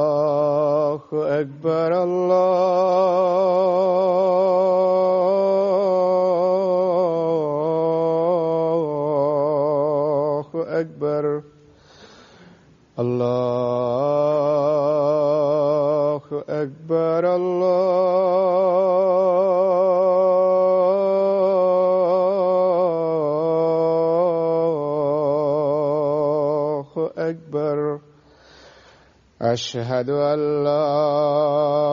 الله أكبر الله أكبر الله أكبر الله أكبر أشهد أن لا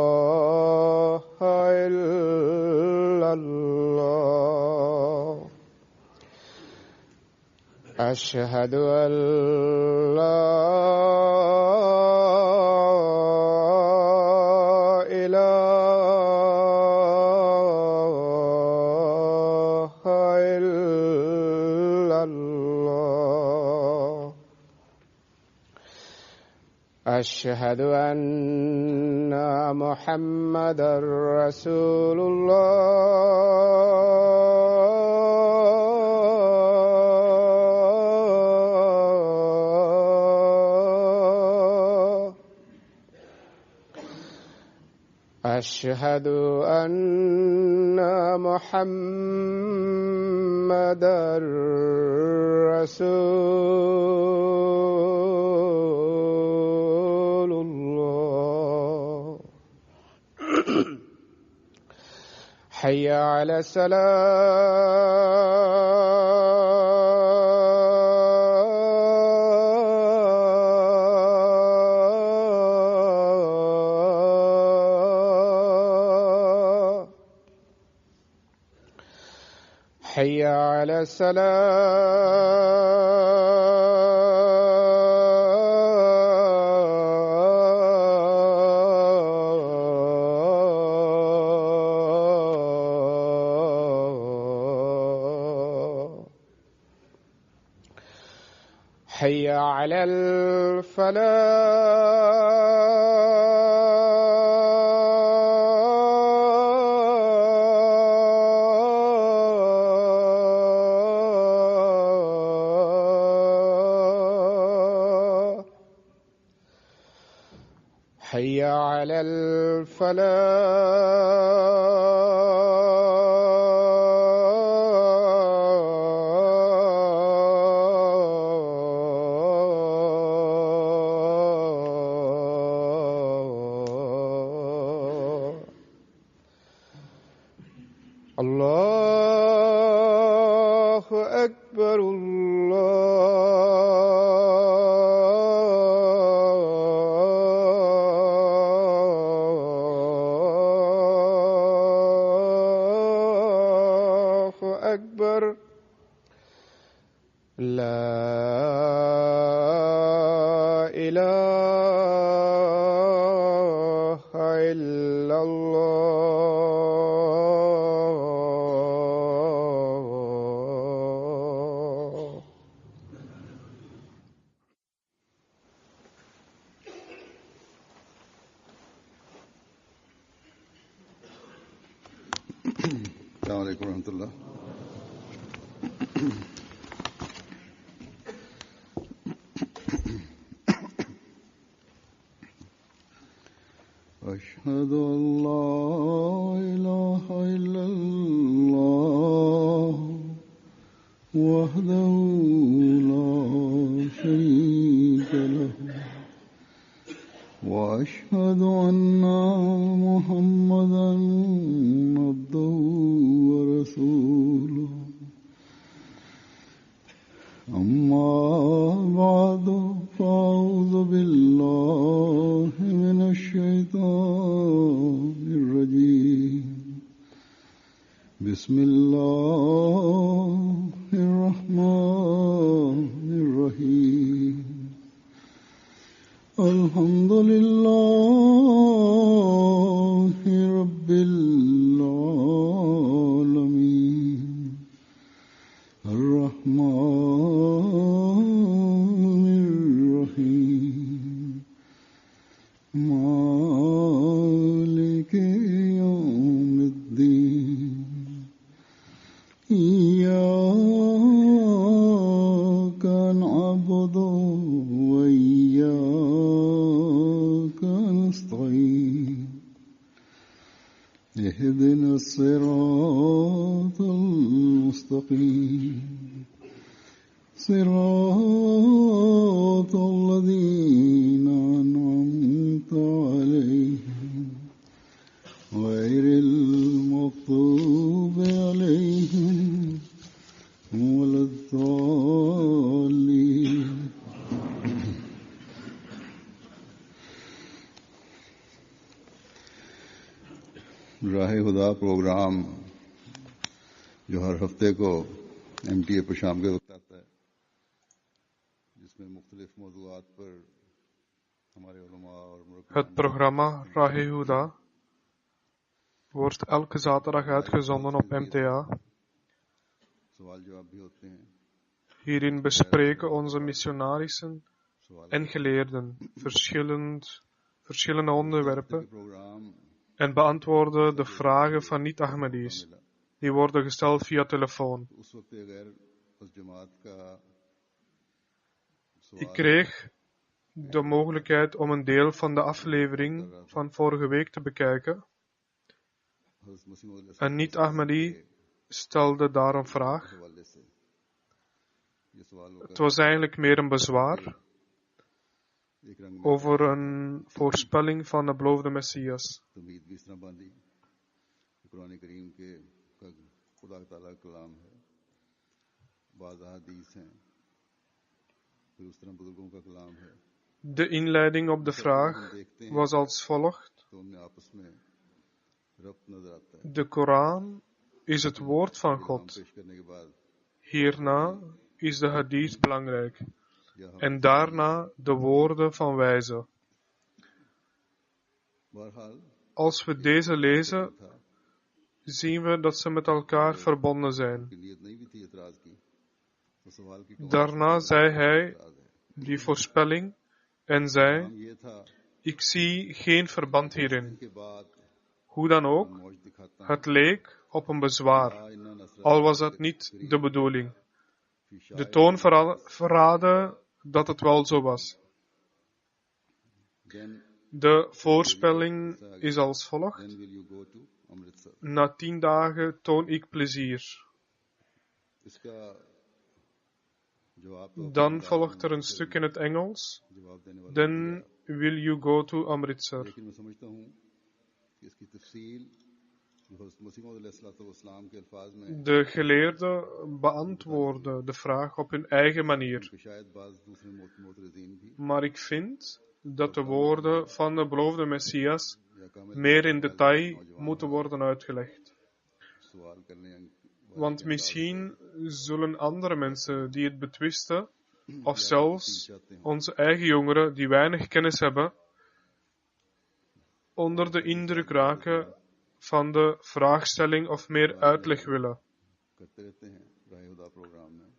إله إلا الله أشهد أن لا إله إلا الله أشهد أن محمدا رسول الله أشهد أن محمدا رسول الله حي على الصلاة حي على الصلاة حي على الفلاح حي على الفلاح الله أكبر الله أكبر لا إله إلا الله السلام عليكم ورحمة الله. أشهد أن لا إله إلا الله وحده لا شريك له وأشهد أن محمدا عبده ورسوله أما بعد فأعوذ بالله من الشيطان الرجيم بسم الله الرحمن الرحيم الحمد لله رب العالمين الرحمن الرحيم مالك يوم الدين صراط الذين أنعمت عليهم غير المغضوب عليهم ولا الضالين. राह खुदा प्रोग्राम जो हर हफ्ते को MTA पर शाम के वक्त आता है, जिसमें मुख्तलिफ मौज़ूआत पर हमारे उलमा और Het programma Rahe Huda wordt elke zaterdag uitgezonden op MTA. सवाल जवाब भी होते हैं. Hierin bespreken onze missionarissen en geleerden verschillende onderwerpen program en beantwoorden de vragen van niet-Ahmadis. Die worden gesteld via telefoon. उस वक्त अगर उस जमात का Ik kreeg de mogelijkheid om een deel van de aflevering van vorige week te bekijken. हज़रत मसीह मौद Een niet-Ahmadi stelde daar een vraag. हवाले से ये सवाल होगा Het was eigenlijk meer een bezwaar एक रंग में over een voorspelling van de beloofde Messias. तमीद भी इस तरह बांधी कि कुरान करीम के का खुदा ताला का कलाम है, बाज़ हदीस हैं, फिर उस तरह बुजुर्गों का कलाम है. De inleiding op de vraag was als volgt. तो उनमें आपस में रब्त नजर आता है. De Koran is het woord van नाम God. पेश करने के बाद Hierna is de hadith belangrijk. या हम En daarna de woorden van wijzen. बहरहाल Als we deze lezen, था zien we dat ze met elkaar verbonden zijn. कि नीयत नहीं भी थी एतराज की, तो सवाल की कौन Daarna zei hij एतराज है. die voorspelling en zei, नाम ये था ik zie geen verband hierin. के बाद Hoe dan ook, मौज दिखाता हूं. het leek op een bezwaar, इन्ना Nusrat al was dat niet de bedoeling. फी De शायद toon verraadde dat het wel zo was. then De voorspelling is als volgt. then will you go to Amritsar. Na 10 dagen toon ik plezier. इसका जवाब तो Dan volgt er een stuk in het Engels. जवाब देने वाला Then will you go to Amritsar. लेकिन मैं समझता हूँ कि इसकी तफसील जो हज़रत मसीह मौद अलैहिस्सलाम के अल्फाज में De geleerden beantwoorden de vraag op hun eigen manier. कि शायद बाज़ दूसरे मोतरज़ीन भी Maar ik vind dat de woorden van de beloofde Messias या कामिल meer in detail moeten worden uitgelegd. सवाल करने Want misschien zullen andere mensen die het betwisten, of zelfs onze eigen jongeren die weinig kennis hebben, onder de indruk raken van de vraagstelling of meer uitleg willen. करते रहते हैं राह खुदा प्रोग्राम में,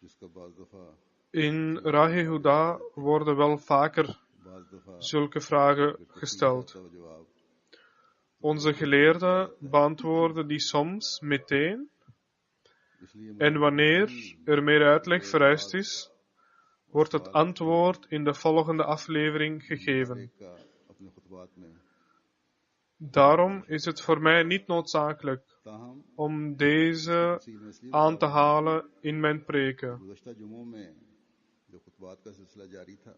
जिसका बाज़ दफ़ा In Rahe Huda worden wel vaker zulke vragen gesteld. का जवाब Onze geleerden beantwoorden die soms meteen, इसलिए en wanneer er meer uitleg vereist is, wordt het antwoord in de volgende aflevering gegeven. का अपने खुतबात में Daarom is het voor mij niet noodzakelijk ताहम om deze तफसील में इसलिए aan te halen in mijn preken. गुज़श्ता जुमों में जो खुतबात का सिलसिला जारी था,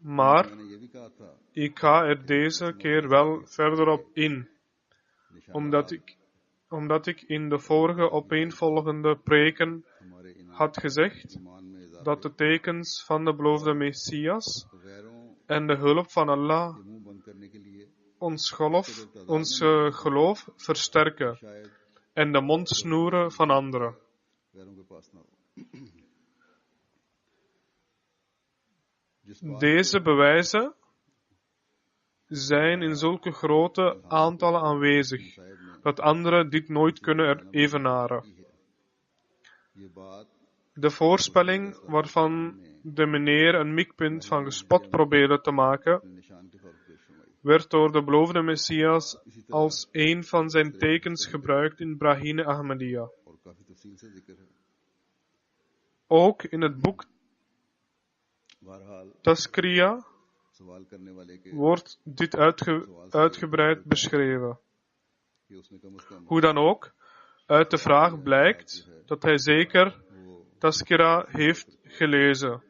Maar मैंने ये भी कहा था ik ga er deze keer wel verder op in, निशानात omdat ik in de vorige opeenvolgende preken हमारे इन had gezegd ईमान में इजाफे dat de tekens van de beloofde Messias गैरों en de hulp van Allah के मुंह बंद करने के लिए ons geloof versterken शायद en de mond snoeren van anderen. गैरों के पास ना हो. जिस बात Deze bewijzen zijn in zulke grote aantallen aanwezig, शायद में dat anderen dit nooit kunnen evenaren. की है, ये बात De voorspelling waarvan de meneer een mikpunt van gespot probeerde te maken, निशान के तौर पर पेश फरमाई. werd door de beloofde Messias als een van zijn tekens gebruikt in Brahine Ahmadiyya. और काफी तफसील से जिक्र है. Ook in het boek बहरहाल Taskriya सवाल करने वाले के wordt dit uitgebreid beschreven. कि उसने कम से कम Hoe dan ook, Uit de vraag blijkt dat hij zeker Tazkira heeft gelezen,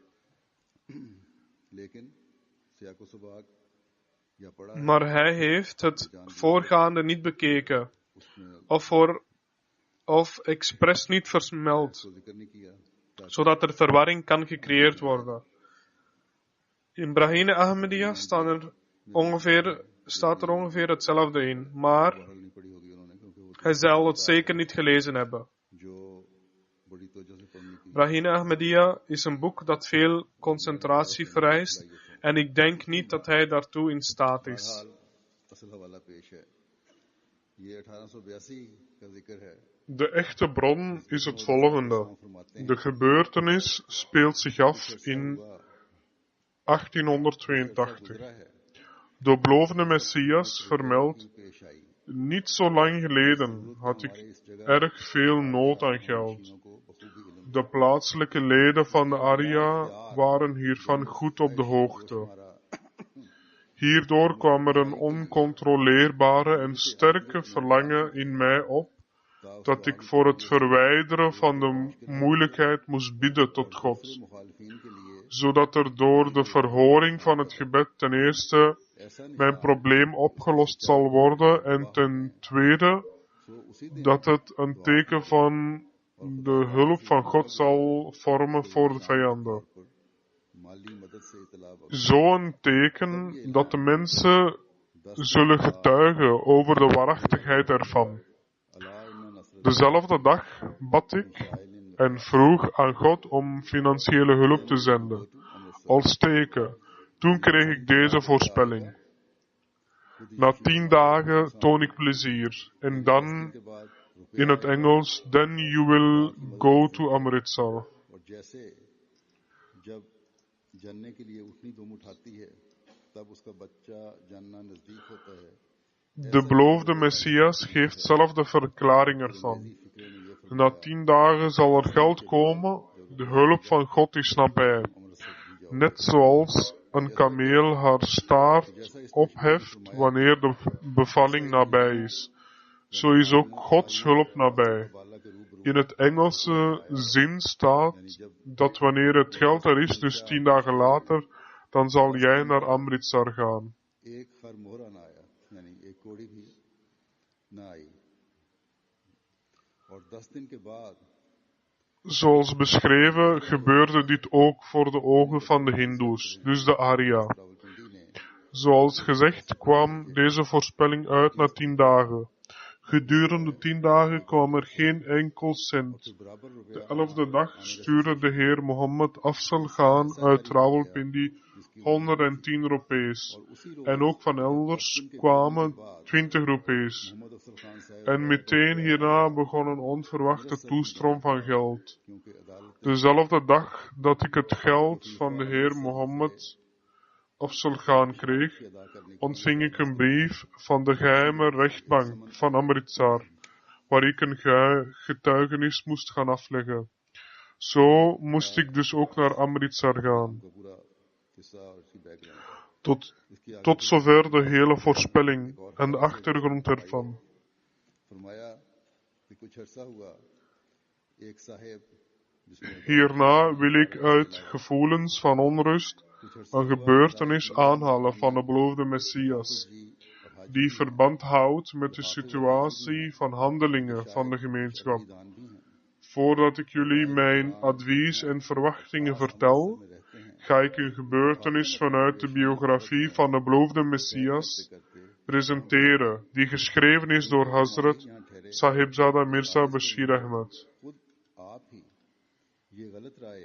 लेकिन सियाको सबाक या पढ़ा है maar hij heeft het voorgaande niet bekeken of expres niet vermeld, तो जिक्र नहीं किया zodat er verwarring kan gecreëerd worden. In Brahine Ahmadiyya staat er ongeveer hetzelfde in, maar हल नहीं पढ़ी होगी उन्होंने क्योंकि वो hij zal het zeker niet gelezen hebben. जो बड़ी तवज्जो से पढ़ने की Brahine Ahmadiyya is een boek dat veel concentratie vereist en ik denk niet dat hij daartoe in staat is. हाल असल हवाला पेश है ये 1882 का जिक्र है De echte bron is het volgende. फरमाते हैं De gebeurtenis speelt zich af in 1882. गुजरा है De beloofde Messias vermeldt, पेश आई niet zo lang geleden had ik erg veel nood aan geld. को बखूबी इल्म De plaatselijke leden van de Arya waren hiervan goed op de hoogte. हमारा Hierdoor kwam er een oncontroleerbare en sterke verlangen in mij op dat ik voor het verwijderen van de moeilijkheid moest bidden tot God, मुखालिफिन के लिए zodat er door de verhoring van het gebed ten eerste ऐसा नहीं mijn probleem opgelost zal worden en ten tweede सो उसी दिन dat het een teken van de hulp van God zal vormen voor de vijanden. पर माली मदद से इतला Zo'n teken dat de mensen zullen getuigen over de waarachtigheid ervan. Dezelfde dag bad ik en vroeg aan God om financiële hulp te zenden, als teken. Toen kreeg ik deze voorspelling. Na 10 dagen toon ik plezier. En dan, in het Engels, then you will go to Amritsar. और जैसे जब जानने के लिए उठनी दुम उठाती है तब उसका बच्चा जानना नजदीक होता है De beloofde Messias geeft zelf de verklaring ervan. फिक्रे ने ये Na 10 dagen zal er geld komen, de hulp van God is nabij. Net zoals een kameel haar staart opheft wanneer de bevalling nabij is. Zo is ook Gods hulp nabij. बाला के रूबरू In het Engelse zin staat dat wanneer het geld er is, dus 10 dagen later, dan zal jij naar Amritsar gaan. एक खर मोहरा ना आया यानी एक कोड़ी भी ना आई और 10 दिन के बाद Zoals beschreven gebeurde dit ook voor de ogen van de Hindoes, dus de Arya. Rawalpindi ने Zoals gezegd kwam deze voorspelling uit na 10 dagen. Gedurende 10 dagen kwam er geen enkel cent. बराबर रुपया De 11e dag stuurde de heer Mohammed Afzal Khan uit Rawalpindi 110 rupees. En ook van elders kwamen 20 rupees. मोहम्मद अफजल खान साहब En meteen hierna begon een onverwachte toestroom van geld. क्योंकि अदालत Dezelfde dag dat ik het geld van de heer Mohammed Afzal Khan kreeg, अदा करने की ontving ik een brief van de geheime rechtbank van Amritsar, waar ik een getuigenis moest gaan afleggen. Zo moest ik dus ook naar Amritsar gaan. का पूरा किस्सा और इसकी background Tot zover de hele voorspelling en de achtergrond ervan. फरमाया कि कुछ अरसा हुआ एक साहेब जिसने Hierna wil ik uit gevoelens van onrust een gebeurtenis aanhalen van de beloofde Messias, die verband houdt met de situatie van handelingen van de gemeenschap. दान भी हैं Voordat ik jullie mijn advies en verwachtingen vertel, ga ik een gebeurtenis vanuit de biografie van de beloofde Messias presenteren, die geschreven is door Hazrat Sahibzada Mirza Bashir Ahmad. खुद आप ही ये गलत राय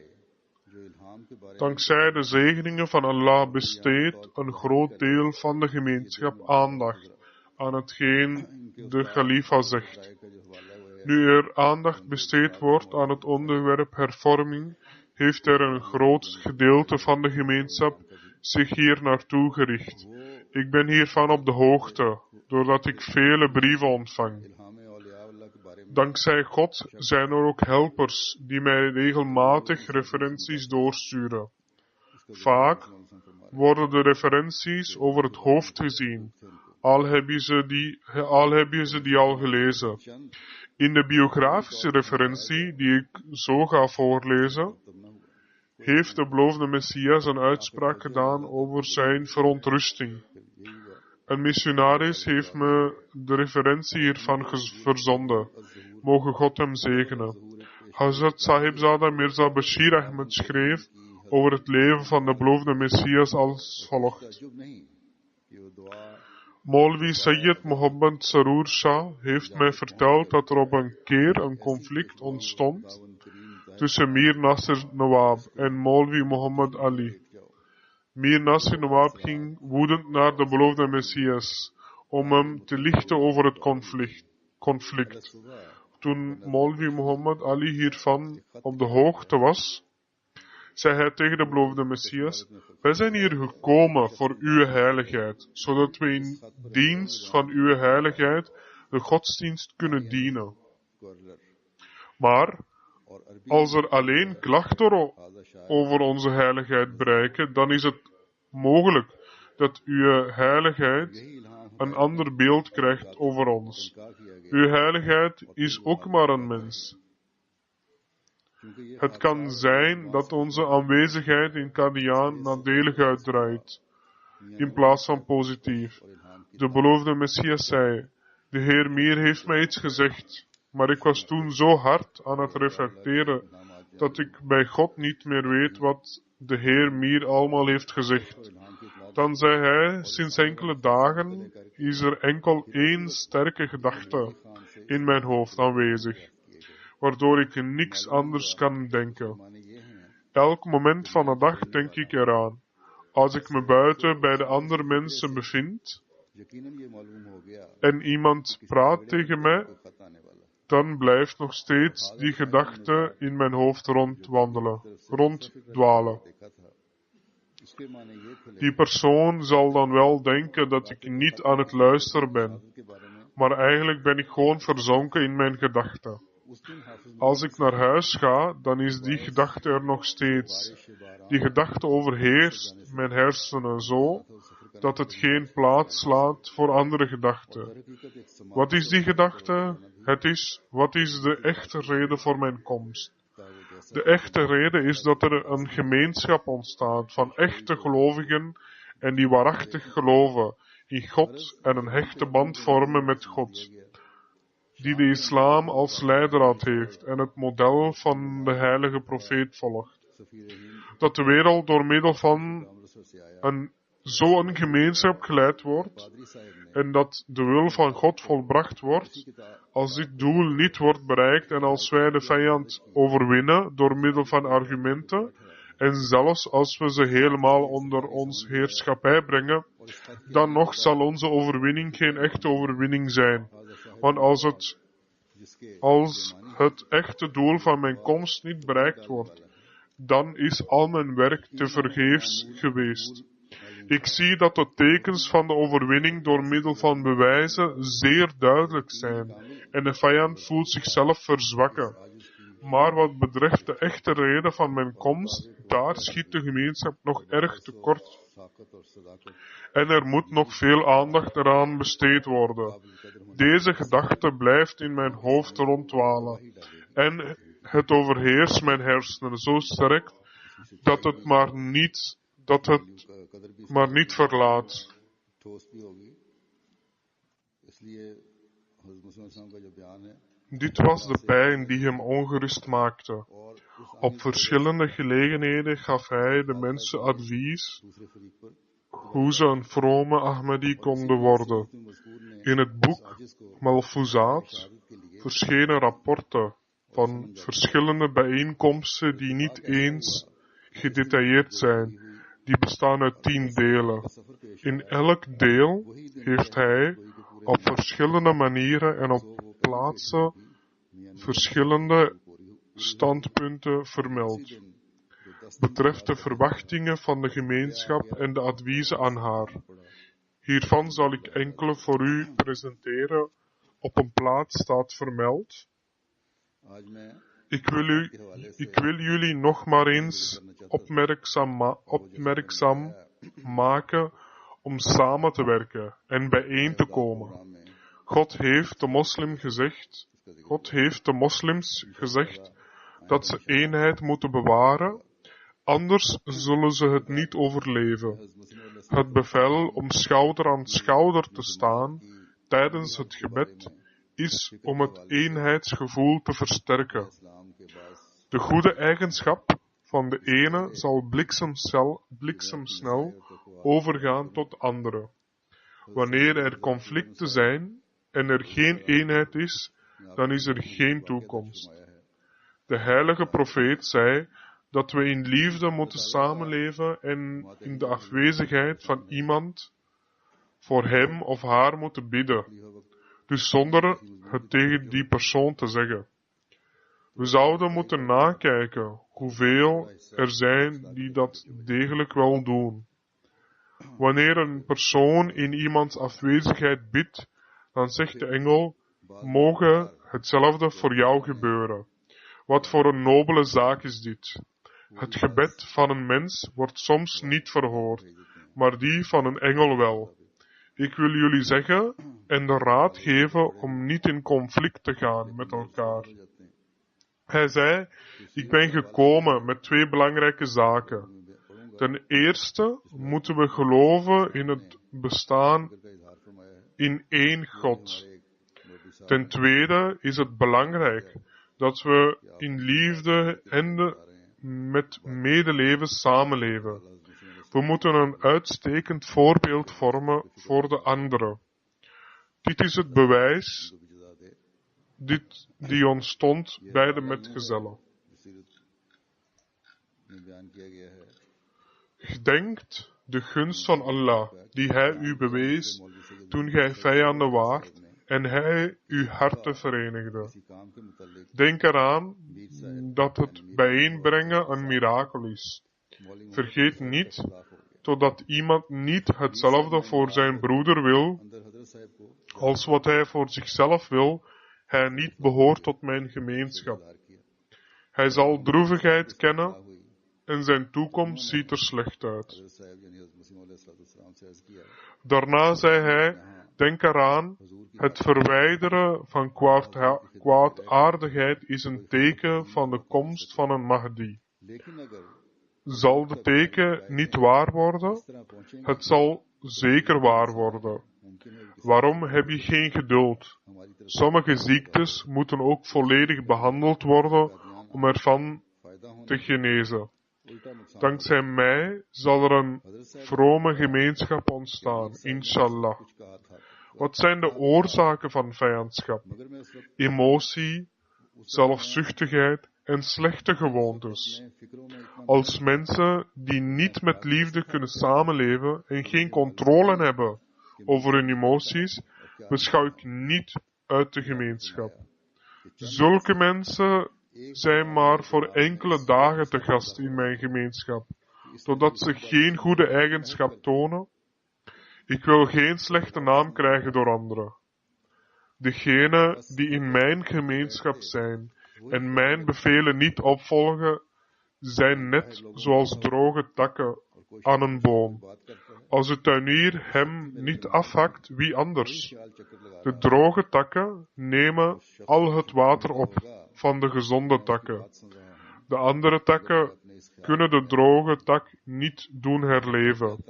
जो इल्हाम के बारे में Dankzij de zegeningen van Allah besteedt een groot deel van de gemeenschap aandacht aan hetgeen de Khalifa zegt. राय का जो हवाला है वो है Nu er aandacht besteed wordt aan het onderwerp hervorming, heeft er een groot gedeelte van de gemeenschap zich hier naartoe gericht. Ik ben hiervan op de hoogte, doordat ik vele brieven ontvang. इल्हाम औलिया अल्लाह के बारे में Dankzij God zijn er ook helpers die mij regelmatig referenties doorsturen. Vaak worden de referenties over het hoofd gezien, al heb je ze die al gelezen. In de biografische referentie die ik zo ga voorlezen, heeft de beloofde Messias een uitspraak gedaan over zijn verontrusting. Een missionaris heeft me de referentie hiervan verzonden. Mogen God hem zegenen. Hazrat Sahibzada Mirza Bashir Ahmed schreef over het leven van de beloofde Messias als volgt. Maulvi Sayyid Mohammed Saroor Shah heeft mij verteld dat er op een keer een conflict ontstond tussen Mir Nasir Nawab en Maulvi Muhammad Ali. Mir Nasir Nawab ging woedend naar de beloofde Messias om hem te lichten over het conflict. Toen Maulvi Muhammad Ali hiervan op de hoogte was, zei hij tegen de beloofde Messias: wij zijn hier gekomen voor uw heiligheid, zodat we in dienst van uw heiligheid de godsdienst kunnen dienen. Maar als er alleen klachten over onze heiligheid bereiken, dan is het mogelijk dat uw heiligheid een ander beeld krijgt over ons. Uw heiligheid is ook maar een mens. Het kan zijn dat onze aanwezigheid in Qadian nadelig uitdraait, in plaats van positief. De beloofde Messias zei: de Heer Mir heeft mij iets gezegd, maar ik was toen zo hard aan het reflecteren dat ik bij God niet meer weet wat de Heer Mir allemaal heeft gezegd. Dan zei hij: sinds enkele dagen is er enkel één sterke gedachte in mijn hoofd aanwezig, waardoor ik niks anders kan denken. Elk moment van de dag denk ik eraan. Als ik me buiten bij de andere mensen bevind en iemand praat tegen mij, dan blijft nog steeds die gedachte in mijn hoofd ronddwalen. Die persoon zal dan wel denken dat ik niet aan het luisteren ben, maar eigenlijk ben ik gewoon verzonken in mijn gedachten. Als ik naar huis ga, dan is die gedachte er nog steeds. Die gedachte overheerst mijn hersenen zo, dat het geen plaats laat voor andere gedachten. Wat is die gedachte? Wat is de echte reden voor mijn komst? De echte reden is dat er een gemeenschap ontstaat van echte gelovigen en die waarachtig geloven in God en een hechte band vormen met God, die de islam als leidraad heeft en het model van de heilige profeet volgt. Dat de wereld door middel van zo'n gemeenschap geleid wordt en dat de wil van God volbracht wordt. Als dit doel niet wordt bereikt en als wij de vijand overwinnen door middel van argumenten en zelfs als we ze helemaal onder ons heerschappij brengen, dan nog zal onze overwinning geen echte overwinning zijn. Want als het echte doel van mijn komst niet bereikt wordt, dan is al mijn werk tevergeefs geweest. Ik zie dat de tekens van de overwinning door middel van bewijzen zeer duidelijk zijn en de vijand voelt zichzelf verzwakken. Maar wat betreft de echte reden van mijn komst, daar schiet de gemeenschap nog erg tekort. En er moet nog veel aandacht eraan besteed worden. Deze gedachte blijft in mijn hoofd ronddwalen en het overheerst mijn hersenen zo sterk dat het maar niet verlaat. Dit was de pijn die hem ongerust maakte. Op verschillende gelegenheden gaf hij de mensen advies hoe ze een vrome Ahmadi konden worden. In het boek Malfuzat verschenen rapporten van verschillende bijeenkomsten die niet eens gedetailleerd zijn. Die bestaan uit 10 delen. In elk deel heeft hij op verschillende manieren en op plaatsen verschillende standpunten vermeld. Betreft de verwachtingen van de gemeenschap en de adviezen aan haar. Hiervan zal ik enkele voor u presenteren. Op een plaats staat vermeld: Ik wil jullie nog maar eens opmerkzaam maken om samen te werken en bijeen te komen. God heeft de moslims gezegd dat ze eenheid moeten bewaren, anders zullen ze het niet overleven. Het bevel om schouder aan schouder te staan tijdens het gebed is om het eenheidsgevoel te versterken. De goede eigenschap van de ene zal bliksemsnel overgaan tot de andere. Wanneer er conflicten zijn en er geen eenheid is, dan is er geen toekomst. De heilige profeet zei dat we in liefde moeten samenleven en in de afwezigheid van iemand voor hem of haar moeten bidden. Dus zonder het tegen die persoon te zeggen. We zouden moeten nakijken hoeveel er zijn die dat degelijk wel doen. Wanneer een persoon in iemands afwezigheid bidt, dan zegt de engel, mogen hetzelfde voor jou gebeuren. Wat voor een nobele zaak is dit? Het gebed van een mens wordt soms niet verhoord, maar die van een engel wel. Ik wil jullie zeggen en de raad geven om niet in conflict te gaan met elkaar. Hij zei, ik ben gekomen met 2 belangrijke zaken. Ten eerste moeten we geloven in het bestaan in één God. Ten tweede is het belangrijk dat we in liefde en met medeleven samenleven. We moeten een uitstekend voorbeeld vormen voor de anderen. Dit is het bewijs die ontstond bij de metgezellen. Gedenkt de gunst van Allah, die Hij u bewees toen gij vijanden waart en Hij uw harten verenigde. Denk eraan dat het bijeenbrengen een mirakel is. Vergeet niet, totdat iemand niet hetzelfde voor zijn broeder wil, als wat hij voor zichzelf wil, hij niet behoort tot mijn gemeenschap. Hij zal droevigheid kennen en zijn toekomst ziet er slecht uit. Daarna zei hij, denk eraan, het verwijderen van kwaadaardigheid is een teken van de komst van een Mahdi. Zal de teken niet waar worden? Het zal zeker waar worden. Waarom heb je geen geduld? Sommige ziektes moeten ook volledig behandeld worden om ervan te genezen. Dankzij mij zal er een vrome gemeenschap ontstaan, inshallah. Wat zijn de oorzaken van vijandschap? Emotie, zelfzuchtigheid en slechte gewoontes. Als mensen die niet met liefde kunnen samenleven en geen controle hebben over hun emoties, beschouw ik niet uit de gemeenschap. Zulke mensen zijn maar voor enkele dagen te gast in mijn gemeenschap, totdat ze geen goede eigenschap tonen. Ik wil geen slechte naam krijgen door anderen. Degenen die in mijn gemeenschap zijn en mijn bevelen niet opvolgen, zijn net zoals droge takken aan een boom. Als de tuinier hem niet afhakt, wie anders? De droge takken nemen al het water op van de gezonde takken. De andere takken kunnen de droge tak niet doen herleven.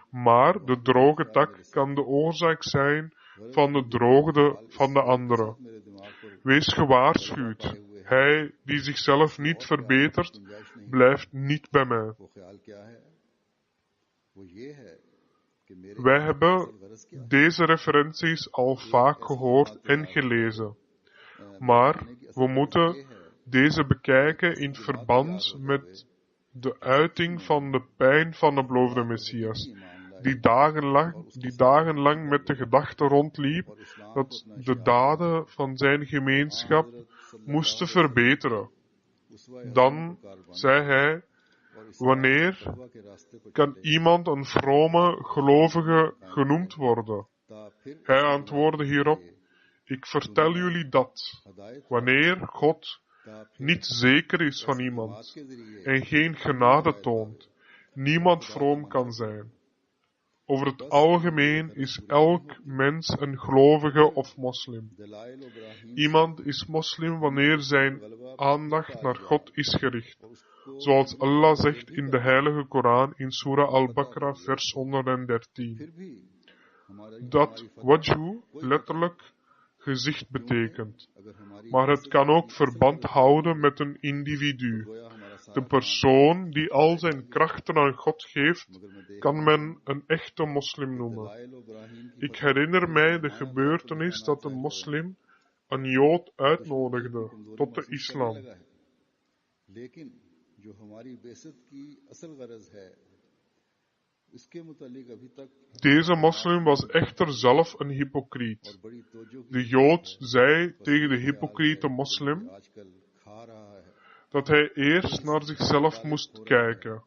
Maar de droge tak kan de oorzaak zijn van de droogte van de andere. Wees gewaarschuwd. Hij die zichzelf niet verbetert, blijft niet bij mij. Wij hebben deze referenties al vaak gehoord en gelezen. Maar we moeten deze bekijken in verband met de uiting van de pijn van de beloofde Messias, die dagenlang met de gedachte rondliep dat de daden van zijn gemeenschap moesten verbeteren. Dan zei hij, wanneer kan iemand een vrome gelovige genoemd worden? Hij antwoordde hierop, ik vertel jullie dat, wanneer God niet zeker is van iemand en geen genade toont, niemand vroom kan zijn. Over het algemeen is elk mens een gelovige of moslim. दलाइल और बराहीन Iemand is moslim wanneer zijn aandacht naar God is gericht. Zoals Allah zegt in de heilige Koran in Surah Al-Baqarah vers 113. फिर भी Dat wajhu letterlijk gezicht betekent. अगर हमारी Maar het kan ook verband houden met een individu. गोया हमारा सारा De persoon die al zijn krachten aan God geeft, kan men een echte moslim noemen. दलाइल और बराहीन की Ik herinner mij de gebeurtenis dat een moslim een jood uitnodigde tot de islam. लगा है लेकिन जो हमारी बेइज्जत की असल गरज है इसके मुतालिक अभी तक Deze moslim was echter zelf een hypocriet. बड़ी तवज्जो की De jood zei tegen de hypocriete moslim आजकल खा रहा है dat hij eerst naar zichzelf moest kijken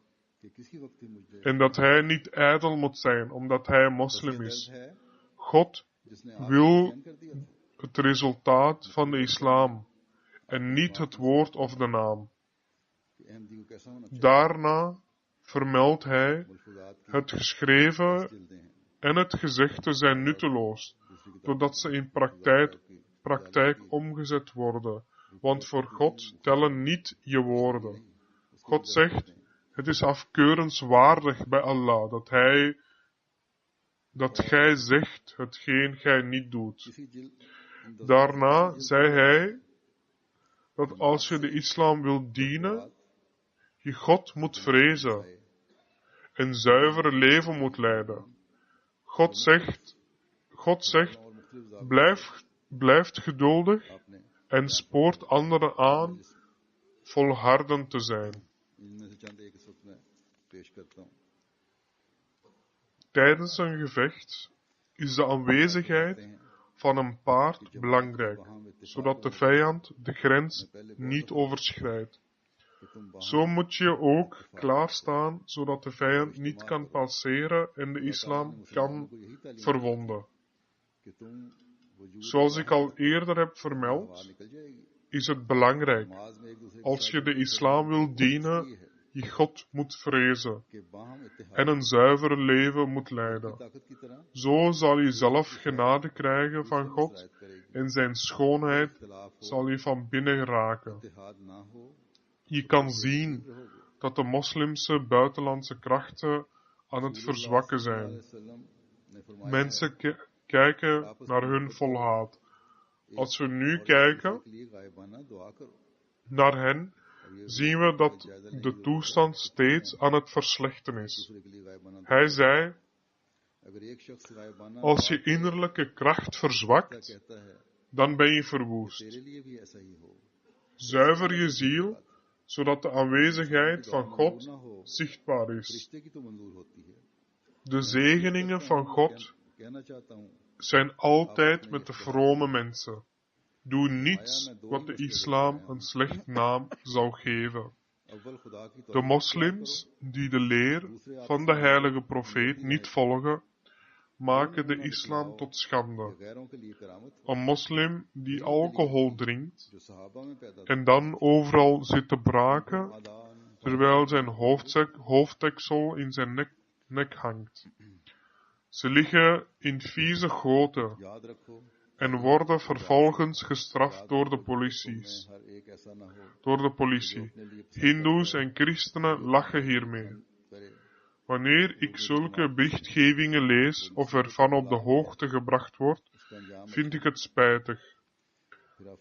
कि किसी वक्त ही मुझे en dat hij niet ijdel moet zijn omdat hij een moslim is. है God जिसने आप wil कर दिया था het resultaat van de islam en niet het woord of de naam. कि अहमदी को कैसा होना चाहिए Daarna vermeldt hij मुल्फुजात की het geschreven जिल्दें हैं en het gezegde zijn nutteloos, doordat ze in praktijk omgezet worden. Want voor God tellen niet je woorden. God zegt, het is afkeurenswaardig bij Allah dat gij zegt hetgeen gij niet doet. किसी जिल्द इन Daarna zei hij dat als je de islam wilt dienen, je God moet vrezen en zuivere leven moet leiden. God zegt, blijft geduldig आपने en spoort anderen aan volhardend te zijn. इनमें से चंद एक इस वक्त मैं पेश करता हूँ Tijdens een gevecht is de aanwezigheid van een paard belangrijk, zodat de vijand de grens niet overschrijdt. कि तुम Zo moet je ook klaarstaan, zodat de vijand niet kan passeren en de islam kan verwonden. कि तुम वजूद Zoals ik al eerder heb vermeld, निकल जाएगी is het belangrijk, नमाज में एक दूसरे के als je de islam wilt dienen, je God moet vrezen के बाहम इत्तेहाद en een zuiver leven moet leiden. ताकत की तरह Zo zal je zelf genade krijgen van God en zijn schoonheid zal je van binnen raken. इत्तेहाद ना हो Je kan zien dat de moslimse buitenlandse krachten aan het verzwakken zijn. वसल्लम ने फरमाया Mensen kijken naar hun vol haat. Als we nu kijken के लिए गायबाना दुआ करो naar hen, zien we dat de toestand steeds aan het verslechten is. दूसरे के लिए गायबाना Hij zei, अगर एक शख्स गायबाना als je innerlijke kracht verzwakt, कहता है dan ben je verwoest. तेरे लिए भी ऐसा ही हो Zuiver je ziel, zodat de aanwezigheid van God ना हो zichtbaar is. रिश्ते की तो मंजूर होती है De zegeningen van God कहना चाहता हूँ zijn altijd met de vrome mensen. Doe niets wat de islam een slecht naam zou geven. अव्वल खुदा की De moslims die de leer van de heilige profeet niet volgen, maken de islam tot schande. गैरों के लिए करामत Een moslim die alcohol drinkt जो सहाबा में पैदा en dan overal zit te braken, आदान terwijl zijn hoofddeksel in zijn nek hangt. Ze liggen in vieze goten याद रखो en worden vervolgens gestraft door de polities. हर एक ऐसा ना हो Door de politie. Hindoes en christenen lachen hiermee. करे Wanneer ik zulke berichtgevingen lees of ervan op de hoogte gebracht word, इसका अंजाम vind ik het spijtig.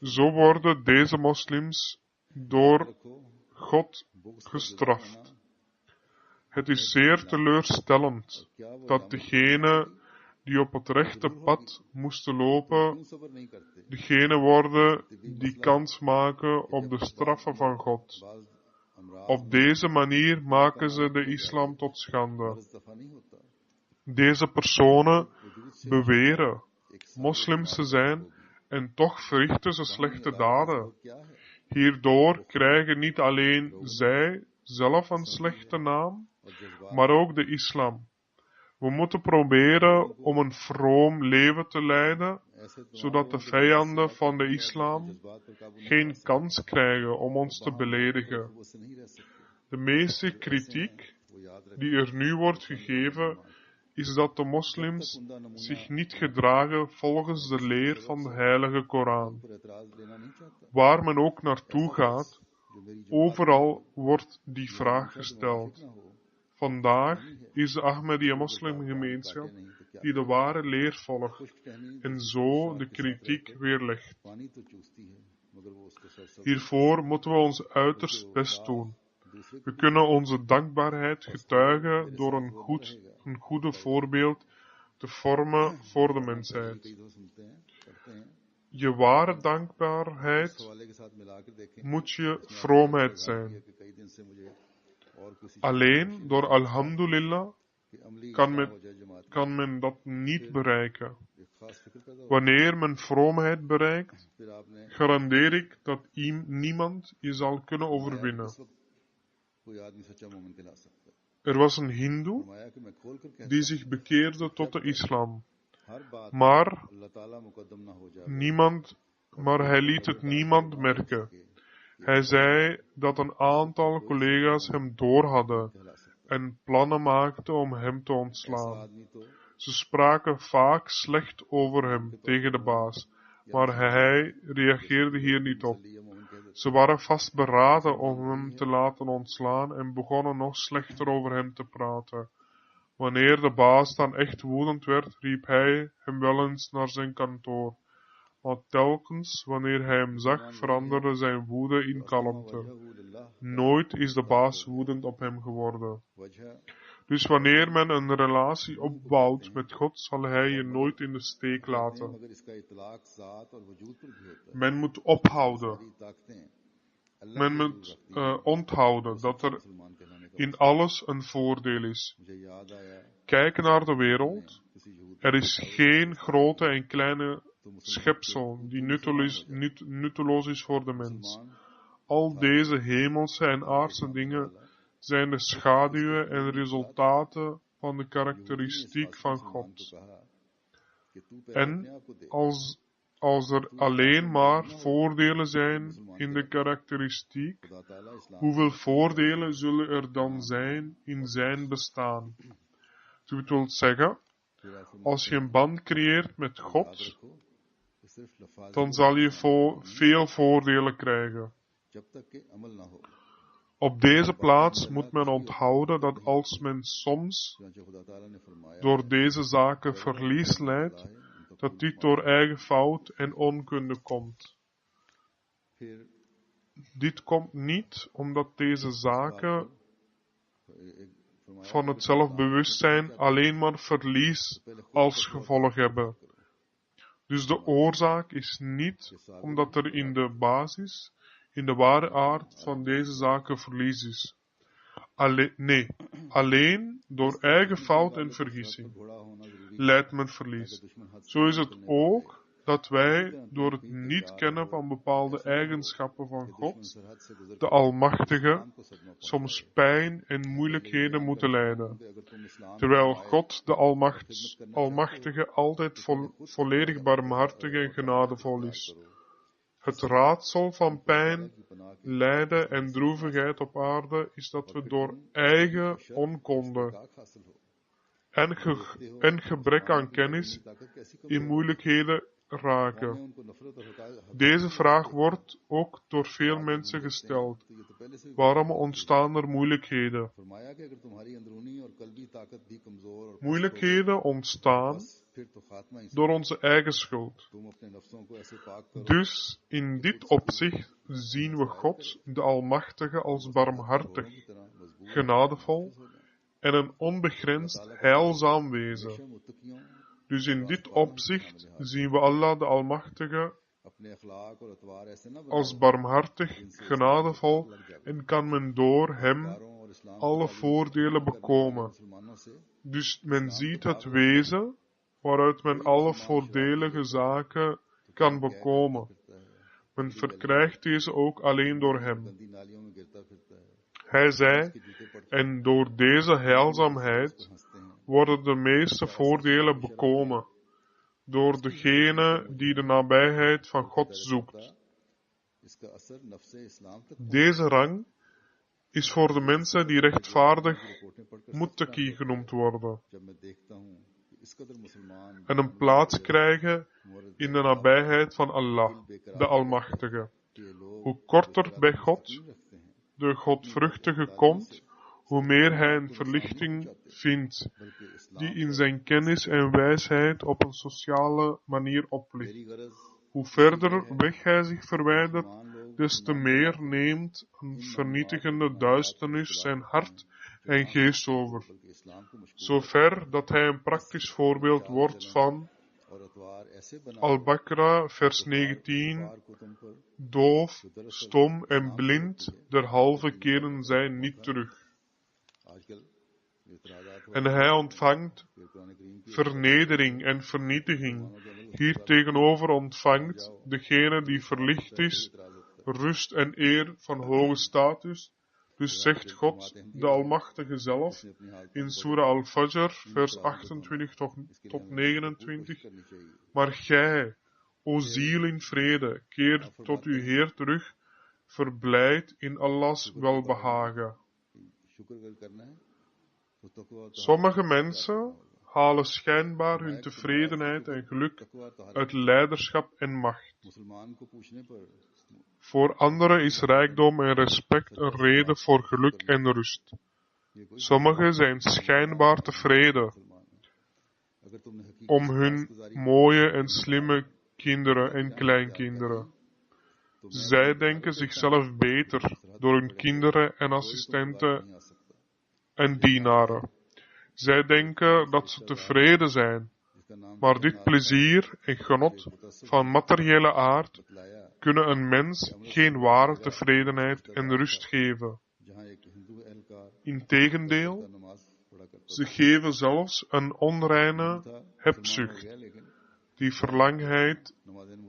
Zo worden deze moslims door रखो God gestraft. Het is zeer teleurstellend dat degenen die op het rechte pad moesten lopen, क्यों सबर नहीं करते degenen worden die kans maken op de straffen van God. बाज अमराज Op deze manier maken ze de islam tot schande. इस दफा नहीं होता Deze personen वजूद से beweren एक moslims te zijn en toch verrichten ze slechte daden. क्या है Hierdoor krijgen niet alleen zij zelf een slechte naam, और जज्बात maar ook de islam. We moeten proberen om een vroom leven te leiden, ऐसे zodat de vijanden van de islam जज्बात पर काबू geen kans krijgen om ons te beledigen. वो से नहीं रह सकते De meeste kritiek वो याद रखें die er nu wordt gegeven, is dat de moslims zich niet gedragen volgens de leer van de heilige Koran. Waar men ook naartoe gaat, overal wordt die vraag gesteld. Vandaag is de Ahmadiyya moslimgemeenschap die de ware leer volgt en zo de kritiek weerlegt. Hiervoor moeten we ons uiterst best doen. We kunnen onze dankbaarheid getuigen door een goede voorbeeld te vormen voor de mensheid. Je ware dankbaarheid moet je vroomheid zijn. Alleen door alhamdulillah kan men dat niet bereiken. Wanneer men vroomheid bereikt, garandeer ik dat niemand je zal kunnen overwinnen. Er was een hindoe die zich bekeerde tot de islam. Maar hij liet het niemand merken. Hij zei dat een aantal collega's hem door hadden en plannen maakten om hem te ontslaan. Ze spraken vaak slecht over hem tegen de baas, maar hij reageerde hier niet op. Ze waren vastberaden om hem te laten ontslaan en begonnen nog slechter over hem te praten. Wanneer de baas dan echt woedend werd, riep hij hem wel eens naar zijn kantoor. Maar telkens wanneer hij hem zag, veranderde zijn woede in kalmte. Nooit is de baas woedend op hem geworden. Dus wanneer men een relatie opbouwt met God, zal hij je nooit in de steek laten. Men moet ophouden. Men moet onthouden dat er in alles een voordeel is. Kijk naar de wereld. Er is geen grote en kleine schepsel die nutteloos is voor de mens. Al deze hemelse en aardse dingen zijn de schaduwen en resultaten van de karakteristiek van God. En als er alleen maar voordelen zijn in de karakteristiek, hoeveel voordelen zullen er dan zijn in zijn bestaan? Dat wil zeggen, als je een band creëert met God, dan zal je veel voordelen krijgen. Op deze plaats moet men onthouden dat als men soms door deze zaken verlies leidt, dat dit door eigen fout en onkunde komt. Dit komt niet omdat deze zaken van het zelfbewustzijn alleen maar verlies als gevolg hebben. Dus de oorzaak is niet omdat er in de basis, in de ware aard van deze zaken verlies is. Alleen door eigen fout en vergissing leidt men verlies. Zo is het ook dat wij door het niet kennen van bepaalde eigenschappen van God, de Almachtige, soms pijn en moeilijkheden moeten lijden. Terwijl God, de Almachtige, altijd volledig barmhartig en genadevol is. Het raadsel van pijn, lijden en droevigheid op aarde is dat we door eigen onkunde en gebrek aan kennis in moeilijkheden raken. Deze vraag wordt ook door veel mensen gesteld. Waarom ontstaan er moeilijkheden? Moeilijkheden ontstaan door onze eigen schuld. Dus in dit opzicht zien we God, de Almachtige, als barmhartig, genadevol en een onbegrensd heilzaam wezen. Dus in dit opzicht zien we Allah, de Almachtige, als barmhartig, genadevol en kan men door hem alle voordelen bekomen. Dus men ziet het wezen waaruit men alle voordelige zaken kan bekomen. Men verkrijgt deze ook alleen door hem. Hij zei, en door deze heilzaamheid worden de meeste voordelen bekomen door degene die de nabijheid van God zoekt. Deze rang is voor de mensen die rechtvaardig muttaqi genoemd worden en een plaats krijgen in de nabijheid van Allah, de Almachtige. Hoe korter bij God de Godvruchtige komt, hoe meer hij een verlichting vindt die in zijn kennis en wijsheid op een sociale manier oplicht. Hoe verder weg hij zich verwijdert, des te meer neemt een vernietigende duisternis zijn hart en geest over. Zover dat hij een praktisch voorbeeld wordt van Al-Baqarah, vers 19, doof, stom en blind, derhalve keren zij niet terug. En hij ontvangt vernedering en vernietiging. Hiertegenover ontvangt degene die verlicht is, rust en eer van hoge status. Dus zegt God, de Almachtige zelf, in Surah Al-Fajr, vers 28 tot 29. Maar gij, o ziel in vrede, keer tot uw Heer terug, verblijd in Allahs welbehagen. Sommige mensen halen schijnbaar hun tevredenheid en geluk uit leiderschap en macht. Voor anderen is rijkdom en respect een reden voor geluk en rust. Sommigen zijn schijnbaar tevreden om hun mooie en slimme kinderen en kleinkinderen. Zij denken zichzelf beter door hun kinderen en assistenten en dienaren. Zij denken dat ze tevreden zijn, maar dit plezier en genot van materiële aard kunnen een mens geen ware tevredenheid en rust geven. Integendeel, ze geven zelfs een onreine hebzucht, die verlangheid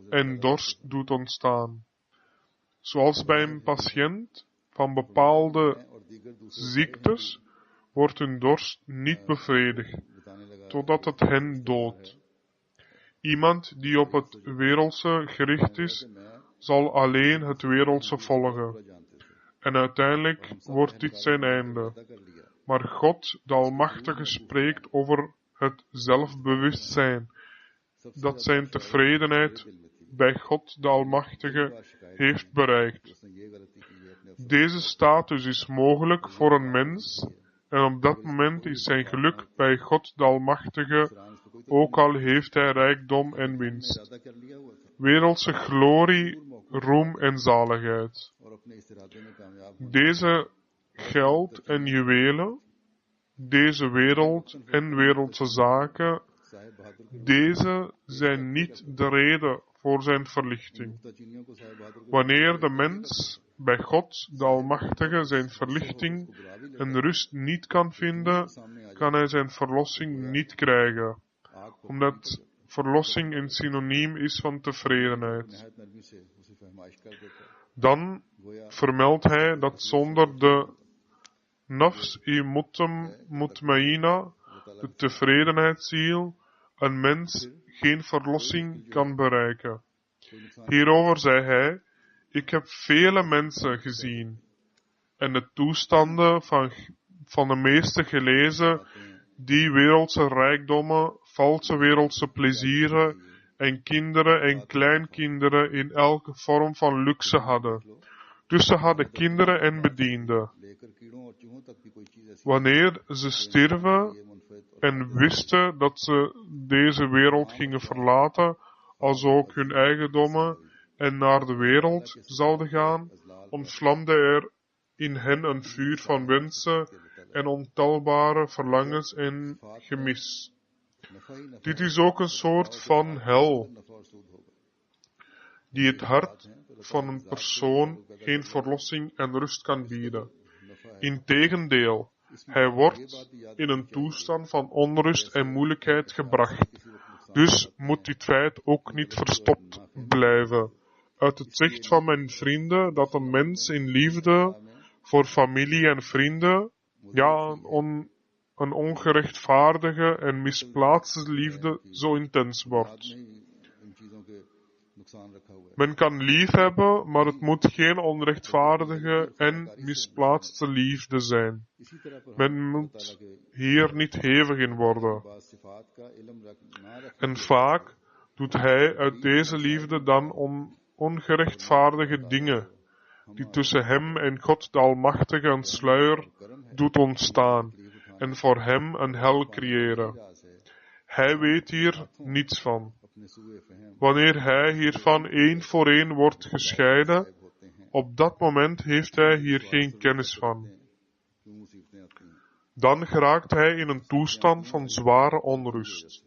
en dorst doet ontstaan. Zoals bij een patiënt van bepaalde ziektes wordt hun dorst niet bevredigd, totdat het hen doodt. Iemand die op het wereldse gericht is, zal alleen het wereldse volgen. En uiteindelijk wordt dit zijn einde. Maar God, de Almachtige, spreekt over het zelfbewustzijn, dat zijn tevredenheid bij God, de Almachtige, heeft bereikt. Deze status is mogelijk voor een mens, en op dat moment is zijn geluk bij God, de Almachtige, ook al heeft hij rijkdom en winst, wereldse glorie, roem en zaligheid. Deze geld en juwelen, deze wereld en wereldse zaken, deze zijn niet de reden voor zijn verlichting. Wanneer de mens bij God, de Almachtige, zijn verlichting en rust niet kan vinden, kan hij zijn verlossing niet krijgen, omdat verlossing een synoniem is van tevredenheid. Dan vermeldt hij dat zonder de nafs-i mutmaïna, de tevredenheidsziel, een mens geen verlossing kan bereiken. Hierover zei hij, ik heb vele mensen gezien en de toestanden van de meeste gelezen die wereldse rijkdommen, valse wereldse plezieren en kinderen en kleinkinderen in elke vorm van luxe hadden. Dus ze hadden kinderen en bedienden. Wanneer ze stierven en wisten dat ze deze wereld gingen verlaten, als ook hun eigendommen, en naar de wereld zouden gaan, ontvlamde er in hen een vuur van wensen en ontelbare verlangens en gemis. Dit is ook een soort van hel, die het hart van een persoon geen verlossing en rust kan bieden. Integendeel, hij wordt in een toestand van onrust en moeilijkheid gebracht. Dus moet dit feit ook niet verstopt blijven. Uit het zicht van mijn vrienden dat een mens in liefde voor familie en vrienden, ja, een ongerechtvaardige en misplaatste liefde zo intens wordt. Men kan lief hebben, maar het moet geen onrechtvaardige en misplaatste liefde zijn. Men moet hier niet hevig in worden. En vaak doet hij uit deze liefde dan ongerechtvaardige dingen, die tussen hem en God de Almachtige een sluier doet ontstaan en voor hem een hel creëren. Hij weet hier niets van. Wanneer hij hiervan één voor één wordt gescheiden, op dat moment heeft hij hier geen kennis van. Dan geraakt hij in een toestand van zware onrust.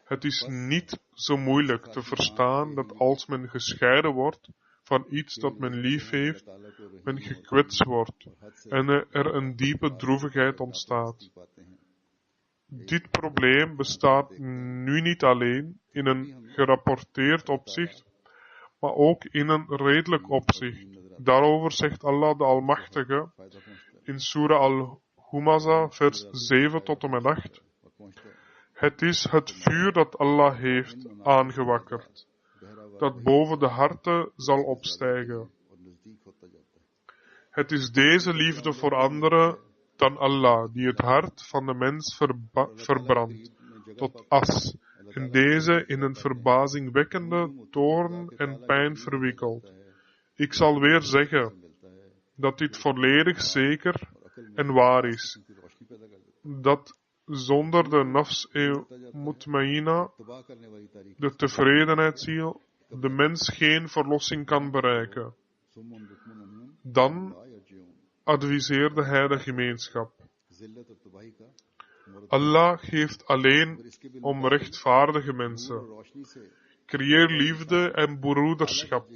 Het is niet zo moeilijk te verstaan dat als men gescheiden wordt van iets dat men lief heeft, men gekwetst wordt en er een diepe droevigheid ontstaat. Dit probleem bestaat nu niet alleen in een gerapporteerd opzicht, maar ook in een redelijk opzicht. Daarover zegt Allah de Almachtige in Surah Al-Humaza vers 7 tot en met 8. Het is het vuur dat Allah heeft aangewakkerd, dat boven de harten zal opstijgen. Het is deze liefde voor anderen dan Allah die het hart van de mens verbrandt tot as en deze in een verbazingwekkende toorn en pijn verwikkelt. Ik zal weer zeggen dat dit volledig zeker en waar is, dat zonder de nafs mutmaïna, de tevredenheidsziel, de mens geen verlossing kan bereiken. Dan adviseerde hij de gemeenschap. Allah geeft alleen om rechtvaardige mensen. Creëer liefde en broederschap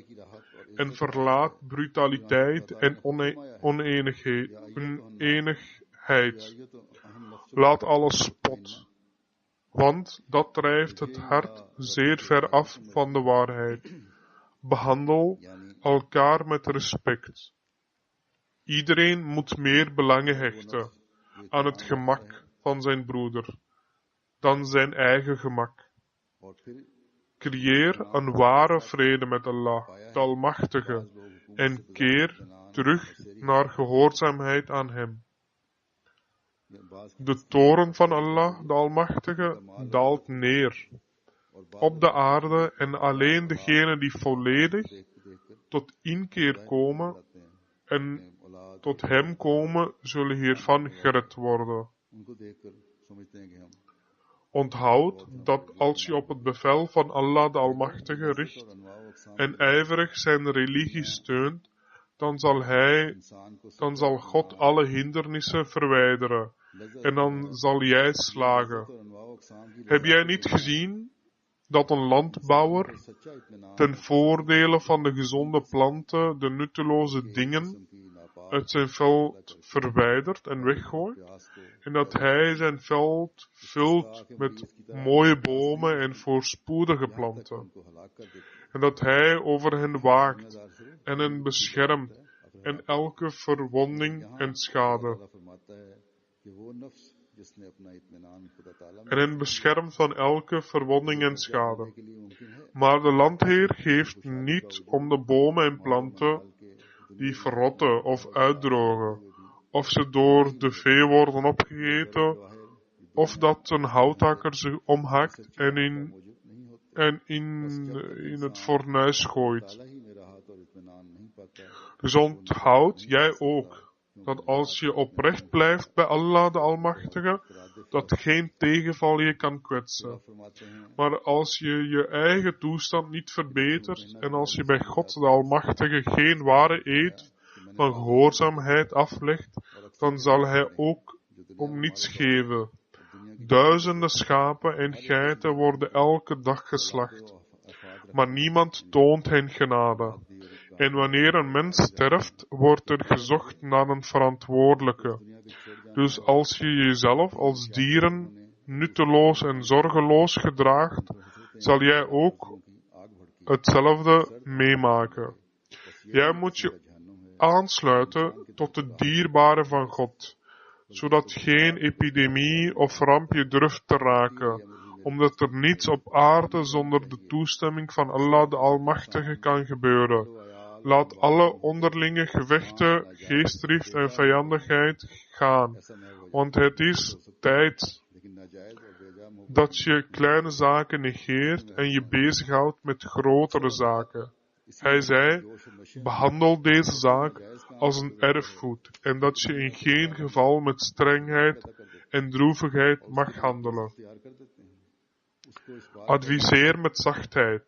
en verlaat brutaliteit en oneenigheid. Laat alles spot, want dat drijft het hart zeer ver af van de waarheid. Behandel elkaar met respect. Iedereen moet meer belangen hechten aan het gemak van zijn broeder dan zijn eigen gemak. Creëer een ware vrede met Allah, de Almachtige, en keer terug naar gehoorzaamheid aan Hem. De toorn van Allah, de Almachtige, daalt neer op de aarde en alleen degenen die volledig tot inkeer komen en tot Hem komen, zullen hiervan gered worden. Onthoud dat als je op het bevel van Allah de Almachtige richt en ijverig zijn religie steunt, dan zal God alle hindernissen verwijderen en dan zal jij slagen. Heb jij niet gezien dat een landbouwer ten voordele van de gezonde planten de nutteloze dingen uit zijn veld verwijdert en weggooit, en dat hij zijn veld vult met mooie bomen en voorspoedige planten, en dat hij over hen waakt en hen beschermt en elke verwonding en schade. En hen beschermt van elke verwonding en schade. Maar de landheer geeft niet om de bomen en planten die verrotten of uitdrogen, of ze door de vee worden opgegeten, of dat een houthakker zich omhakt en in het fornuis gooit. Dus onthoud jij ook dat als je oprecht blijft bij Allah de Almachtige, dat geen tegenval je kan kwetsen. Maar als je je eigen toestand niet verbetert en als je bij God de Almachtige geen ware eed van gehoorzaamheid aflegt, dan zal Hij ook om niets geven. Duizenden schapen en geiten worden elke dag geslacht, maar niemand toont hen genade. En wanneer een mens sterft, wordt er gezocht naar een verantwoordelijke. Dus als je jezelf als dieren nutteloos en zorgeloos gedraagt, zal jij ook hetzelfde meemaken. Jij moet je aansluiten tot de dierbare van God, zodat geen epidemie of ramp je durft te raken, omdat er niets op aarde zonder de toestemming van Allah de Almachtige kan gebeuren. Laat alle onderlinge gevechten, geestdrift en vijandigheid gaan, want het is tijd dat je kleine zaken negeert en je bezighoudt met grotere zaken. Hij zei, behandel deze zaak als een erfgoed en dat je in geen geval met strengheid en droevigheid mag handelen. Adviseer met zachtheid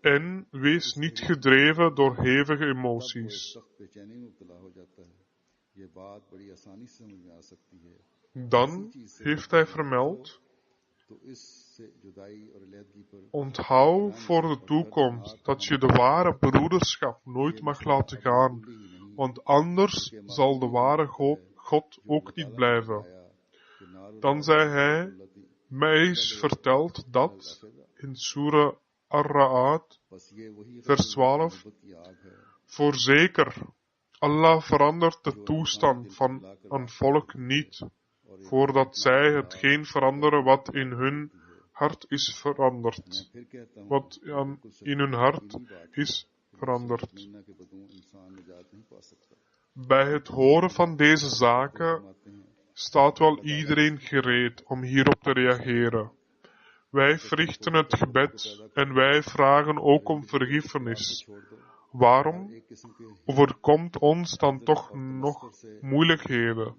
en wees niet gedreven door hevige emoties. Dan heeft hij vermeld, onthoud voor de toekomst dat je de ware broederschap nooit mag laten gaan, want anders zal de ware God ook niet blijven. Dan zei hij, mij is verteld dat in Surah Ar-Ra'ad, vers 12, voorzeker, Allah verandert de toestand van een volk niet, voordat zij hetgeen veranderen wat in hun hart is veranderd. Wat in hun hart is veranderd. Bij het horen van deze zaken staat wel iedereen gereed om hierop te reageren. Wij verrichten het gebed en wij vragen ook om vergiffenis. Waarom overkomt ons dan toch nog moeilijkheden?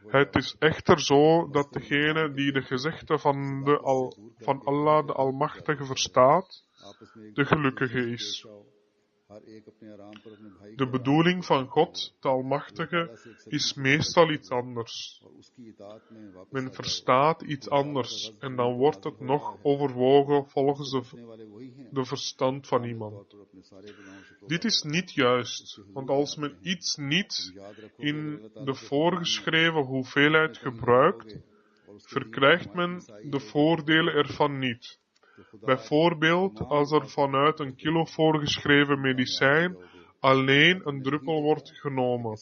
Het is echter zo dat degene die de gezegde van Allah de Almachtige verstaat, de gelukkige is. De bedoeling van God, de Almachtige, is meestal iets anders. Men verstaat iets anders en dan wordt het nog overwogen volgens de verstand van iemand. Dit is niet juist, want als men iets niet in de voorgeschreven hoeveelheid gebruikt, verkrijgt men de voordelen ervan niet. Bijvoorbeeld, als er vanuit een kilo voorgeschreven medicijn alleen een druppel wordt genomen,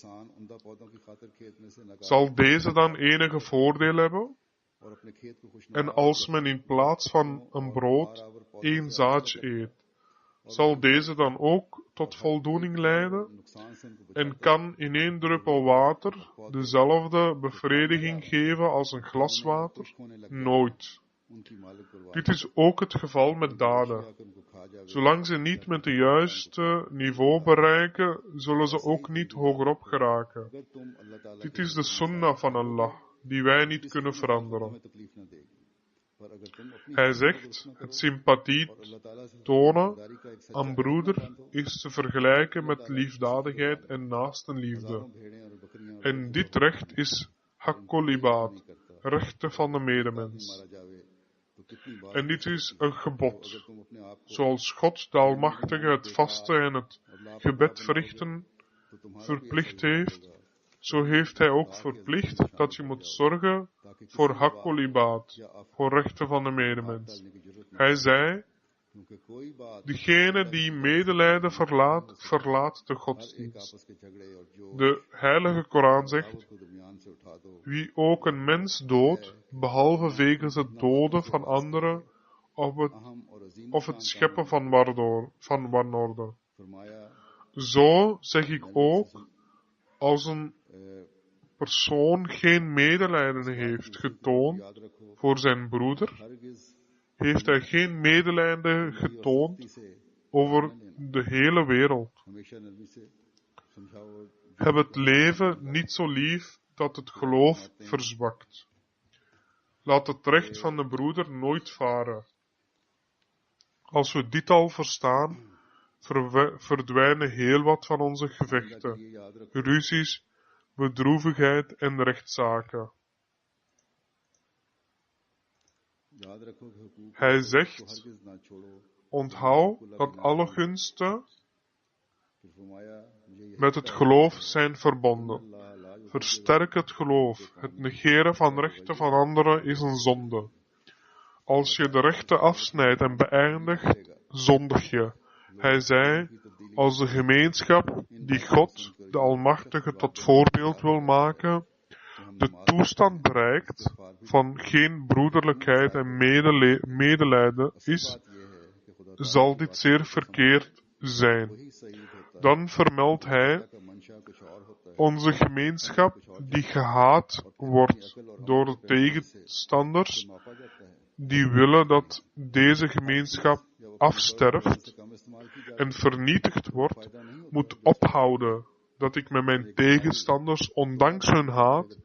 zal deze dan enige voordeel hebben? En als men in plaats van een brood 1 zaadje eet, zal deze dan ook tot voldoening leiden? En kan in 1 druppel water dezelfde bevrediging geven als een glas water? Nooit. Dit is ook het geval met daden. Zolang ze niet met het juiste niveau bereiken, zullen ze ook niet hogerop geraken. Dit is de sunnah van Allah, die wij niet kunnen veranderen. Hij zegt, het sympathie tonen aan broeder is te vergelijken met liefdadigheid en naastenliefde. En dit recht is haqqul ibad, rechten van de medemens. En dit is een gebod. Zoals God de Almachtige het vasten en het gebed verrichten verplicht heeft, zo heeft hij ook verplicht dat je moet zorgen voor haqqul ibad, voor rechten van de medemens. Hij zei, degene die medelijden verlaat de godsdienst. De heilige Koran zegt, wie ook een mens doodt, behalve wegens het doden van anderen of het scheppen van wanorde. Zo zeg ik ook, als een persoon geen medelijden heeft getoond voor zijn broeder, heeft hij geen medelijden getoond over de hele wereld. Heb het leven niet zo lief dat het geloof verzwakt. Laat het recht van de broeder nooit varen. Als we dit al verstaan, verdwijnen heel wat van onze gevechten, ruzies, bedroevigheid en rechtszaken. Hij zegt, onthoud dat alle gunsten met het geloof zijn verbonden. Versterk het geloof. Het negeren van rechten van anderen is een zonde. Als je de rechten afsnijdt en beëindigt, zondig je. Hij zei, als de gemeenschap die God, de Almachtige, tot voorbeeld wil maken, de toestand bereikt van geen broederlijkheid en medelijden is, zal dit zeer verkeerd zijn. Dan vermeldt hij onze gemeenschap die gehaat wordt door de tegenstanders, die willen dat deze gemeenschap afsterft en vernietigd wordt, moet ophouden dat ik met mijn tegenstanders, ondanks hun haat,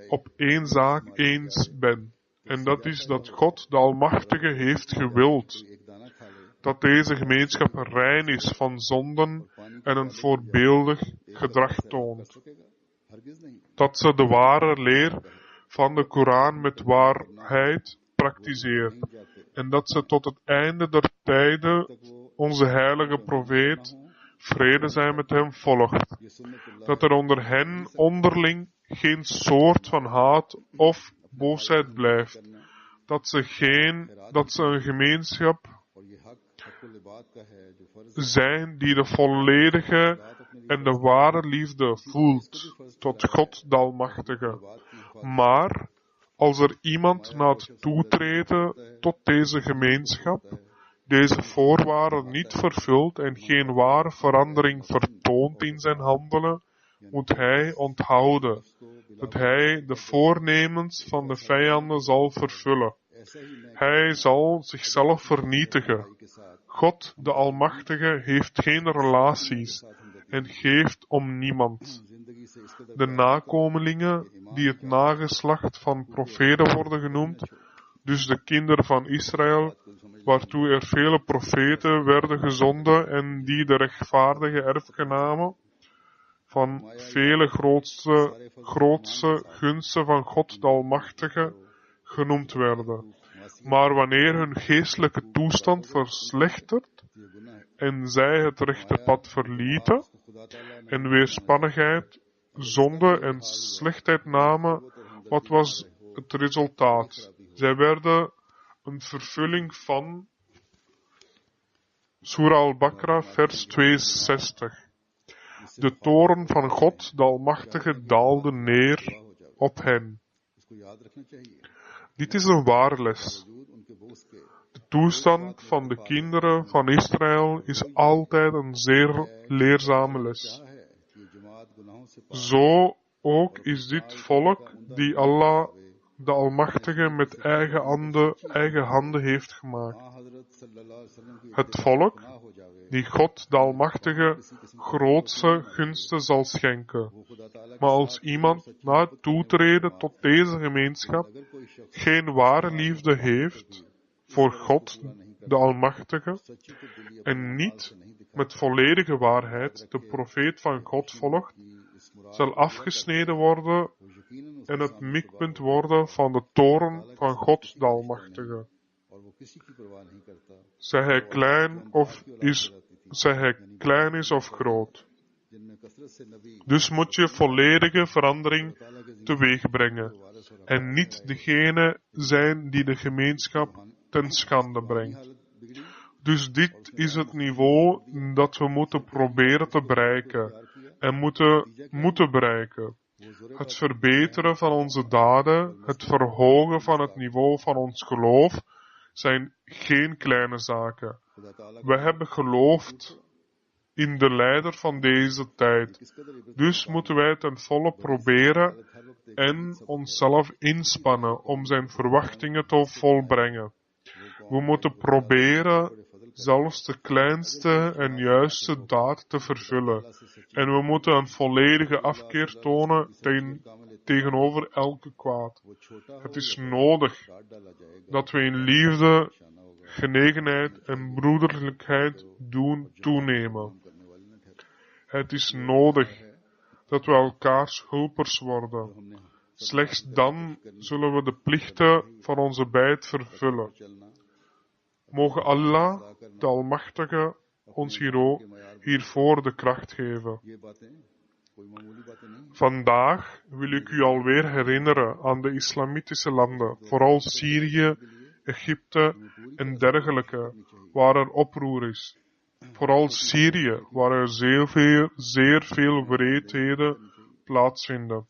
op één zaak eens ben. En dat is dat God, de Almachtige, heeft gewild dat deze gemeenschap rein is van zonden en een voorbeeldig gedrag toont. Dat ze de ware leer van de Koran met waarheid praktiseert. En dat ze tot het einde der tijden onze heilige profeet, vrede zij met hem, volgt. Dat er onder hen onderling geen soort van haat of boosheid blijft. Dat ze een gemeenschap zijn die de volledige en de ware liefde voelt tot God de Almachtige. Maar als er iemand na het toetreden tot deze gemeenschap deze voorwaarden niet vervult en geen ware verandering vertoont in zijn handelen, moet hij onthouden dat hij de voornemens van de vijanden zal vervullen. Hij zal zichzelf vernietigen. God, de Almachtige, heeft geen relaties en geeft om niemand. De nakomelingen, die het nageslacht van profeten worden genoemd, dus de kinderen van Israël, waartoe er vele profeten werden gezonden en die de rechtvaardige erfgenamen van vele grootste gunsten van God de Almachtige genoemd werden. Maar wanneer hun geestelijke toestand verslechtert en zij het rechte pad verlieten en weerspannigheid, zonde en slechtheid namen, wat was het resultaat? Zij werden een vervulling van Surah al-Baqarah, vers 62. De toorn van God, de Almachtige, daalde neer op hen. Dit is een ware les. De toestand van de kinderen van Israël is altijd een zeer leerzame les. Zo ook is dit volk die Allah, de Almachtige, met eigen handen heeft gemaakt. Het volk die God, de Almachtige, grootste gunsten zal schenken. Maar als iemand na het toetreden tot deze gemeenschap geen ware liefde heeft voor God, de Almachtige, en niet met volledige waarheid de profeet van God volgt, zal afgesneden worden en het mikpunt worden van de toorn van God de Almachtige. Zij hij klein is of groot. Dus moet je volledige verandering teweeg brengen en niet degene zijn die de gemeenschap ten schande brengt. Dus dit is het niveau dat we moeten proberen te bereiken en moeten bereiken. Het verbeteren van onze daden, het verhogen van het niveau van ons geloof, zijn geen kleine zaken. We hebben geloofd in de leider van deze tijd. Dus moeten wij ten volle proberen en onszelf inspannen om zijn verwachtingen te volbrengen. We moeten proberen zelfs de kleinste en juiste daad te vervullen. En we moeten een volledige afkeer tonen tegenover elke kwaad. Het is nodig dat we in liefde, genegenheid en broederlijkheid doen toenemen. Het is nodig dat we elkaars hulpers worden. Slechts dan zullen we de plichten van onze beid vervullen. Mogen Allah, de Almachtige, ons hiervoor de kracht geven. Vandaag wil ik u alweer herinneren aan de islamitische landen, vooral Syrië, Egypte en dergelijke, waar er oproer is. Vooral Syrië, waar er zeer veel wreedheden plaatsvinden.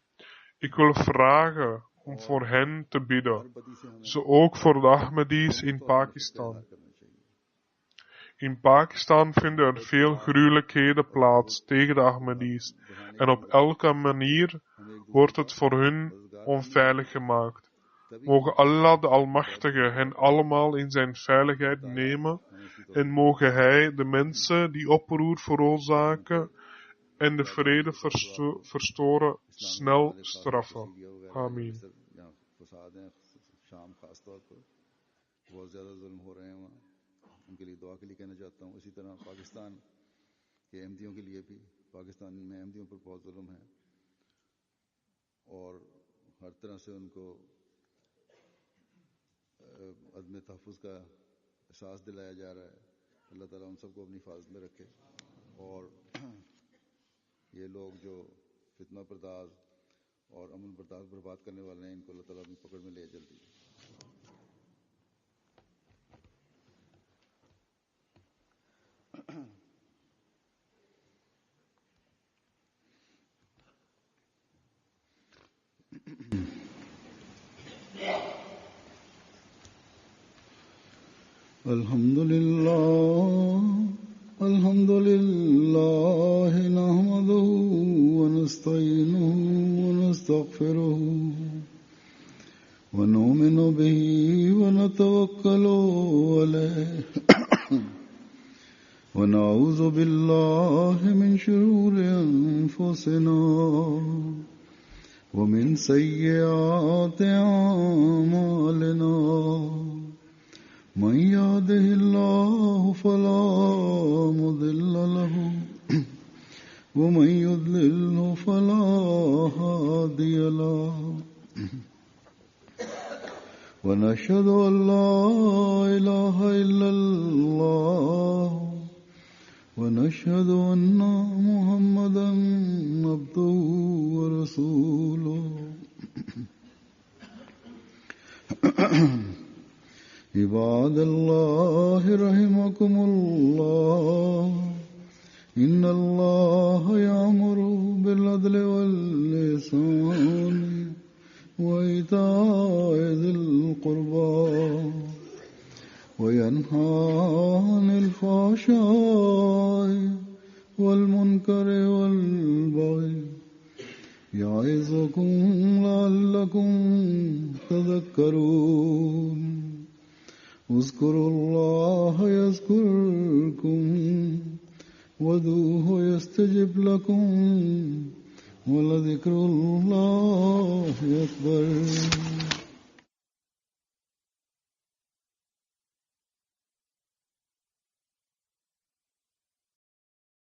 Ik wil vragen om voor hen te bidden, हर बदी से हमें zo ook voor de Ahmadis in Pakistan. करना चाहिए. In Pakistan vinden er veel gruwelijkheden plaats tegen de Ahmadis en op elke manier wordt het voor hun onveilig gemaakt. Mogen Allah de Almachtige hen allemaal in zijn veiligheid nemen en mogen Hij de mensen die oproer veroorzaken en de vrede verstoren snel straffen. Amin. फसाद हैं शाम खास तौर पर बहुत ज़्यादा जुल्म हो रहे हैं वहाँ, उनके लिए दुआ के लिए कहना चाहता हूँ. इसी तरह पाकिस्तान के अहमदियों के लिए भी, पाकिस्तान में अहमदियों पर बहुत जुल्म है और हर तरह से उनको अदम तहफ़्फ़ुज़ का एहसास दिलाया जा रहा है. अल्लाह ताला उन सबको अपनी हिफाज़त में रखे और ये लोग जो फितना बर्दाश्त और अमन बर्दाश्त बर्बाद करने वाले हैं, इनको अल्लाह ताला अपनी पकड़ में ले जल्दी. الحمد لله نحمده ونستعينه ونستغفره ونؤمن به ونتوكل عليه ونعوذ بالله من شرور أنفسنا ومن سيئات أعمالنا. من يهده الله فلا مضل له ومن يضلل فلا هادي له. ونشهد أن لا إله إلا الله ونشهد أن محمدا عبده ورسوله. عباد الله رحمكم الله، إن الله يأمر بالعدل والإحسان وإيتاء ذي القربى وينهى عن الفحشاء والمنكر والبغي يعظكم لعلكم تذكرون. اذكروا الله يذكركم وادعوه يستجب لكم ولذكر الله أكبر.